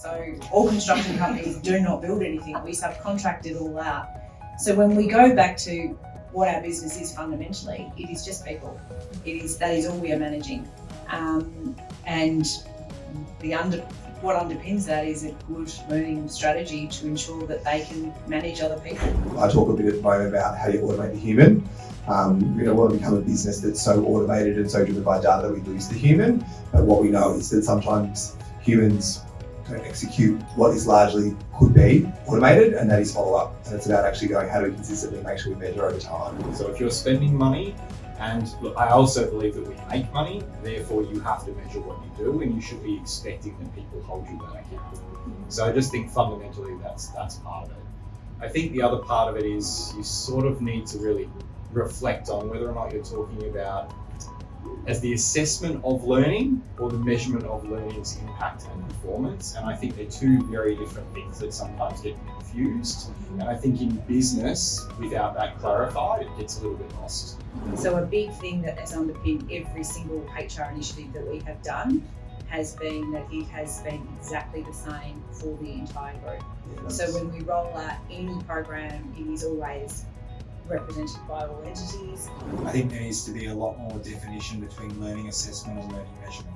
So all construction companies do not build anything. We subcontract it all out. So when we go back to what our business is fundamentally, it is just people. That is all we are managing. And what underpins that is a good learning strategy to ensure that they can manage other people. I talk a bit at the moment about how you automate the human. We don't want to become a business that's so automated and so driven by data that we lose the human. But what we know is that sometimes humans don't execute what is largely could be automated, and that is follow up. And it's about actually going, how do we consistently make sure we measure over time? So if you're spending money, and look, I also believe that we make money, therefore you have to measure what you do, and you should be expecting that people hold you that account. So I just think fundamentally that's part of it. I think the other part of it is you sort of need to really reflect on whether or not you're talking about as the assessment of learning or the measurement of learning's impact and performance. And I think they're two very different things that sometimes get confused. And I think in business, without that clarified, it gets a little bit lost. So a big thing that has underpinned every single HR initiative that we have done has been that it has been exactly the same for the entire group. So when we roll out any program, it is always represented by all entities. I think there needs to be a lot more definition between learning assessment and learning measurement.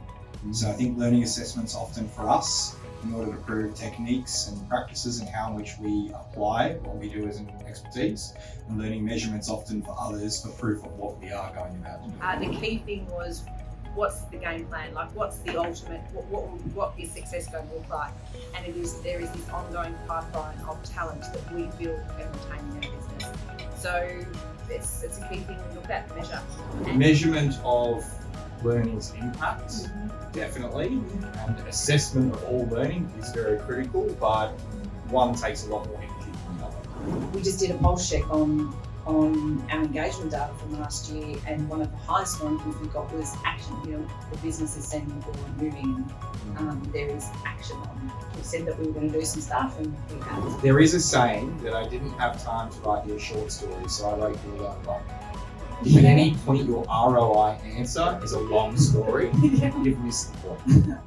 So I think learning assessment's often for us in order to prove techniques and practices and how in which we apply what we do as an expertise. And learning measurement's often for others for proof of what we are going about to do. The key thing was, what's the game plan? Like, what's the ultimate? What is success going to look like? And there is this ongoing pipeline of talent that we build and retain in our business. So it's a key thing we look at, measure. Measurement of learning's impact, definitely, and assessment of all learning is very critical, but one takes a lot more energy than the other. We just did a pulse check on our engagement data from last year, and one of the highest scoring things we got was action. The business is standing forward, moving, and there is action on. We said that we were going to do some stuff, and we have. There is a saying that I didn't have time to write you a short story, so I wrote you a long one. If at any point your ROI answer is a long story, you've missed the point.